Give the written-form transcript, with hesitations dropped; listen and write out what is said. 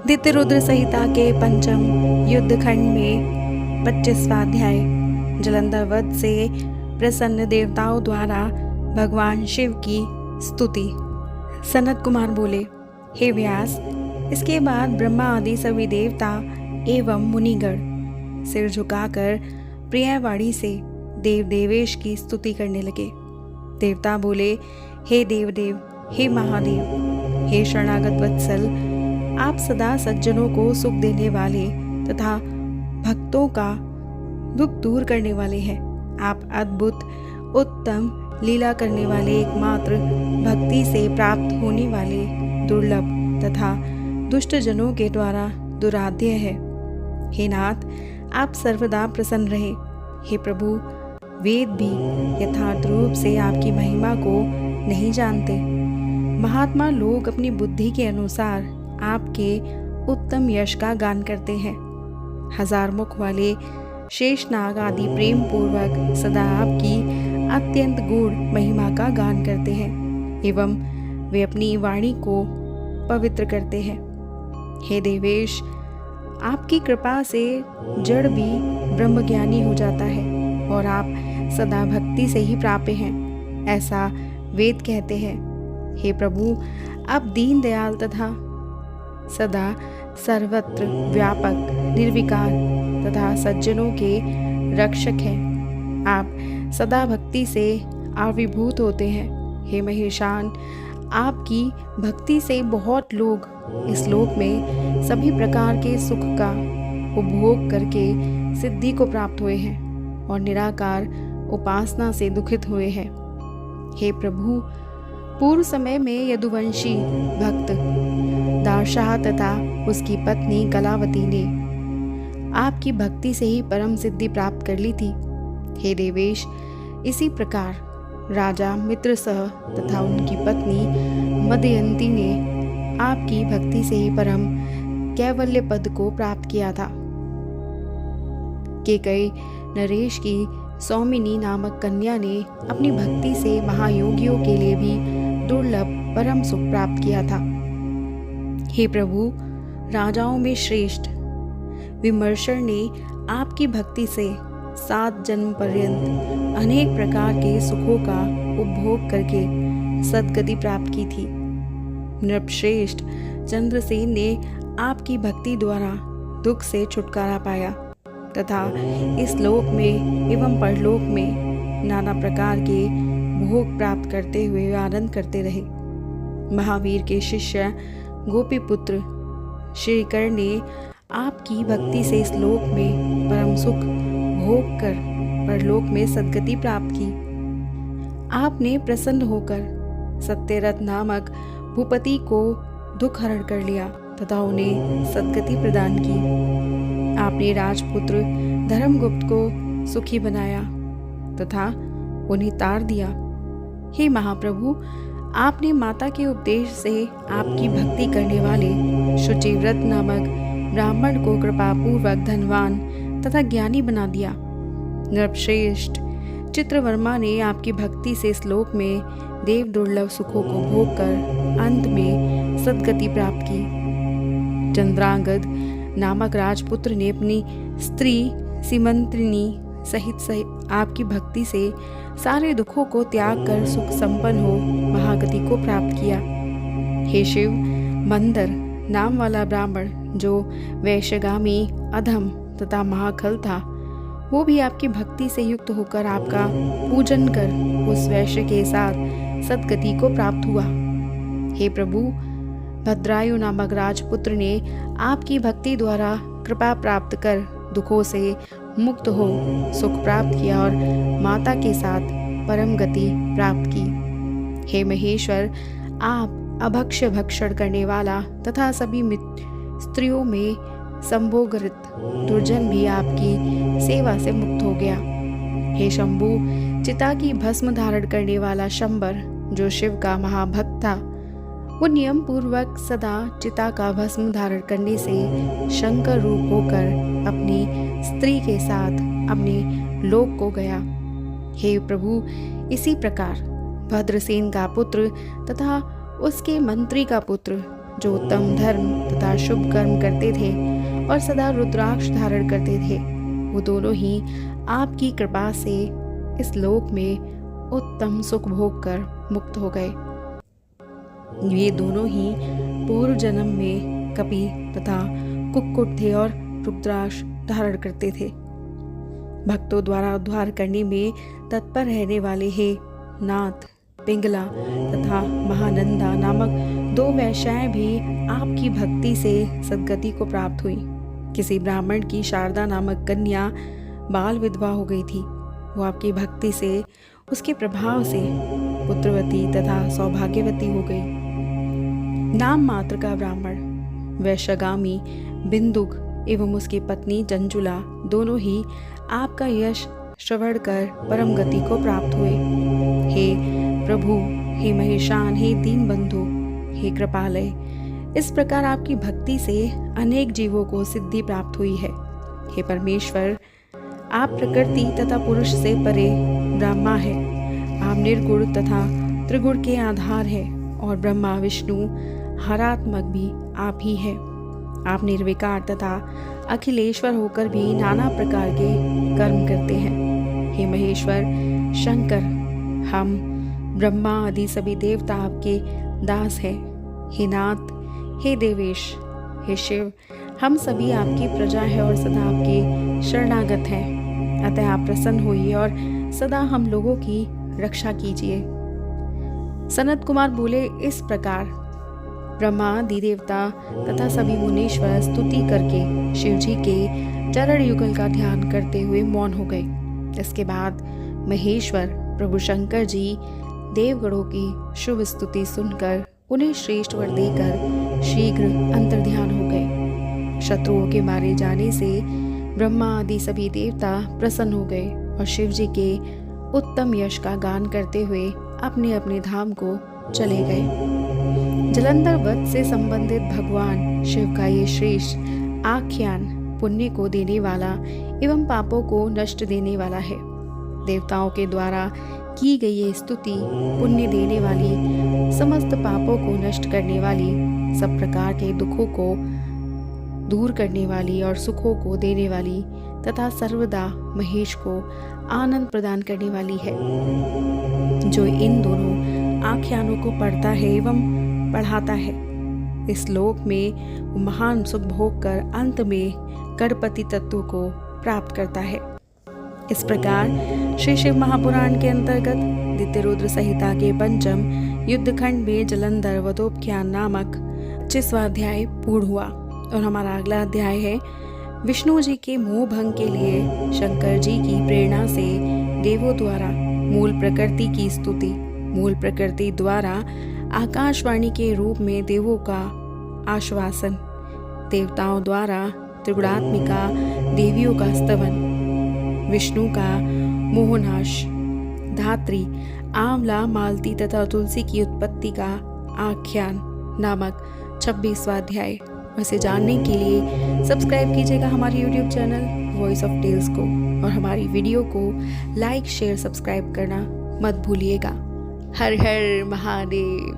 दितिरुद्र संहिता के पंचम युद्ध खंड में 25वां अध्याय। जलंधर वध से प्रसन्न देवताओं द्वारा भगवान शिव की स्तुति। सनत कुमार बोले, हे व्यास, इसके बाद ब्रह्मा आदि सभी देवता एवं मुनिगण सिर झुकाकर प्रियवाणी से देव देवेश की स्तुति करने लगे। देवता बोले, हे देवदेव, हे महादेव, हे शरणागत वत्सल, आप सदा सज्जनों को सुख देने वाले तथा भक्तों का दुख दूर करने वाले हैं। आप अद्भुत उत्तम लीला करने वाले, एकमात्र भक्ति से प्राप्त होने वाले, दुर्लभ तथा दुष्ट जनों के द्वारा दुराध्य है। हे नाथ, आप सर्वदा प्रसन्न रहे। हे प्रभु, वेद भी यथार्थ रूप से आपकी महिमा को नहीं जानते। महात्मा लोग अपनी बुद्धि के अनुसार आपके उत्तम यश का गान करते हैं। हजार मुख वाले शेषनाग आदि प्रेम पूर्वक सदा आपकी अत्यंत गूढ़ महिमा का गान करते हैं एवं वे अपनी वाणी को पवित्र करते हैं। हे देवेश, आपकी कृपा से जड़ भी ब्रह्मज्ञानी हो जाता है और आप सदा भक्ति से ही प्राप्य हैं, ऐसा वेद कहते हैं। हे प्रभु, आप दीन दयाल तथा सदा सर्वत्र व्यापक, निर्विकार तथा सज्जनों के रक्षक हैं। आप सदा भक्ति से आविर्भूत होते हैं। हे महेशान, आपकी भक्ति से बहुत लोग इस लोक में सभी प्रकार के सुख का उपभोग करके सिद्धि को प्राप्त हुए हैं और निराकार उपासना से दुखित हुए हैं। हे प्रभु, पूर्व समय में यदुवंशी भक्त दार्शाह तथा उसकी पत्नी कलावती ने आपकी भक्ति से ही परम सिद्धि प्राप्त कर ली थी। हे देवेश, इसी प्रकार राजा मित्रसह तथा उनकी पत्नी मदयंती ने आपकी भक्ति से ही परम कैवल्य पद को प्राप्त किया था। केकई नरेश की सौमिनी नामक कन्या ने अपनी भक्ति से महायोगियों के लिए भी दुर्लभ परम सुख प्राप्त किया था। हे प्रभु, राजाओं में श्रेष्ठ विमर्शर ने आपकी भक्ति से 7 जन्म पर्यंत अनेक प्रकार के सुखों का उपभोग करके सद्गति प्राप्त की थी। नृपश्रेष्ठ चंद्रसेन ने आपकी भक्ति द्वारा दुख से छुटकारा पाया तथा इस लोक में एवं परलोक में नाना प्रकार के भोग प्राप्त करते हुए आनंद करते रहे। महावीर के शिष्य गोपीपुत्र श्रीकर ने आपकी भक्ति से इस लोक में परम सुख भोग कर परलोक में सद्गति प्राप्त की। आपने प्रसन्न होकर सत्यरथ नामक भूपति को दुख हरण कर लिया तथा उन्हें सद्गति प्रदान की। आपने राजपुत्र धर्मगुप्त को सुखी बनाया तथा उन्हें तार दिया। हे महाप्रभु, आपने माता के उपदेश से आपकी भक्ति करने वाले शुचिव्रत नामक ब्राह्मण को कृपापूर्वक धनवान तथा ज्ञानी बना दिया। नृपश्रेष्ठ चित्रवर्मा ने आपकी भक्ति से इस लोक में देव दुर्लभ सुखों को भोग कर अंत में सद्गति प्राप्त की। चंद्रांगद नामक राजपुत्र ने अपनी स्त्री सीमंत्रिनी सहित आपकी भक्ति से सारे दुखों को त्याग कर सुख संपन्न हो महागति को प्राप्त किया। हे शिव, मंदर नाम वाला ब्राह्मण जो वैश्यगामी अधम तथा महाखल था, वो भी आपकी भक्ति से युक्त होकर आपका पूजन कर उस वैश्य के साथ सद्गति को प्राप्त हुआ। हे प्रभु, भद्रायु नामक राजपुत्र ने आपकी भक्ति द्वारा कृपा प्राप्त कर दुखों से मुक्त हो सुख प्राप्त किया और माता के साथ परम गति प्राप्त की। हे महेश्वर, आप अभक्ष्य भक्षण करने वाला तथा सभी स्त्रियों में संभोगरित दुर्जन भी आपकी सेवा से मुक्त हो गया। हे शंभु, चिता की भस्म धारण करने वाला शंबर जो शिव का महाभक्त था, वो नियम पूर्वक सदा चिता का भस्म धारण करने से शंकर रूप होकर अपनी स्त्री के साथ अपने लोक को गया। हे प्रभु, इसी प्रकार भद्रसेन का पुत्र तथा उसके मंत्री का पुत्र जो उत्तम धर्म तथा शुभ कर्म करते थे और सदा रुद्राक्ष धारण करते थे, वो दोनों ही आपकी कृपा से इस लोक में उत्तम सुख भोग कर मुक्त हो गए। ये दोनों ही पूर्व जन्म में कपि तथा कुक्कुट थे और रुद्राक्ष धारण करते थे। भक्तों द्वारा उद्धार करने में तत्पर रहने वाले हे नाथ, पिंगला तथा महानंदा नामक 2 वैश्याएं भी आपकी भक्ति से सद्गति को प्राप्त हुई। किसी ब्राह्मण की शारदा नामक कन्या बाल विधवा हो गई थी। वो आपकी भक्ति से, उसके प्रभाव से पुत्रवती तथा सौभाग्यवती हो गई। नाम मात्र का ब्राह्मण वैश्यगामी बिंदुक एवं उसकी पत्नी चंचुला दोनों ही आपका यश श्रवण कर परम गति को प्राप्त हुए। हे प्रभु, हे महेशान, हे दीन बंधु, हे कृपालय, इस प्रकार आपकी भक्ति से अनेक जीवों को सिद्धि प्राप्त हुई है। हे परमेश्वर, आप प्रकृति तथा पुरुष से परे ब्रह्मा है। आप निर्गुण तथा त्रिगुण के आधार है और ब्रह्मा विष्णु हरात्मक भी आप ही है। आप निर्विकार तथा अखिलेश्वर होकर भी नाना प्रकार के कर्म करते हैं। हे महेश्वर शंकर, हम ब्रह्मा आदि सभी देवता आपके दास हैं। हे नाथ, हे देवेश, हे शिव, हम सभी आपकी प्रजा है और सदा आपके शरणागत हैं। अतः आप प्रसन्न होइए और सदा हम लोगों की रक्षा कीजिए। सनत कुमार बोले, इस प्रकार ब्रह्मा आदि देवता तथा सभी मुनीश्वर स्तुति करके शिव जी के चरण युगल का ध्यान करते हुए मौन हो गए। इसके बाद महेश्वर प्रभु शंकर जी देवगणों की शुभ स्तुति सुनकर उन्हें श्रेष्ठ वर देकर शीघ्र अंतर्ध्यान हो गए। शत्रुओं के मारे जाने से ब्रह्मा आदि सभी देवता प्रसन्न हो गए और शिव जी के उत्तम यश का गान करते हुए अपने अपने धाम को चले गए। जलंधर वध से संबंधित भगवान शिव का ये श्रेष्ठ आख्यान पुण्य को देने वाला एवं पापों को नष्ट देने वाला है। देवताओं के द्वारा की गई ये स्तुति पुण्य देने वाली, समस्त पापों को नष्ट करने वाली, सब प्रकार के दुखों को दूर करने वाली और सुखों को देने वाली तथा सर्वदा महेश को आनंद प्रदान करने वाली है। जो इन दोनों आख्यानों को पढ़ता है एवं पढ़ाता है, इस लोक में महान सुख भोग कर अंत में गणपति तत्व को प्राप्त करता है। इस प्रकार श्री शिव महापुराण के अंतर्गत द्वितीय रुद्र संहिता के 5वें युद्धखंड में जलंधर वधोपाख्यान नामक 25वां अध्याय पूर्ण हुआ और हमारा अगला अध्याय है विष्णु जी के मोह भंग के लिए शंकर जी की प्रेरणा से देवों द्वारा मूल प्रकृति की स्तुति, मूल प्रकृति द्वारा आकाशवाणी के रूप में देवों का आश्वासन, देवताओं द्वारा त्रिगुणात्मिका देवियों का स्तवन, विष्णु का मोहनाश, धात्री, आंवला, मालती तथा तुलसी की उत्पत्ति का आख्यान नामक 26वां अध्याय। वैसे जानने के लिए सब्सक्राइब कीजिएगा हमारे YouTube channel Voice of Tales को और हमारी वीडियो को लाइक, शेयर, सब्सक्राइब करना मत भूलिएगा। हर हर महादेव।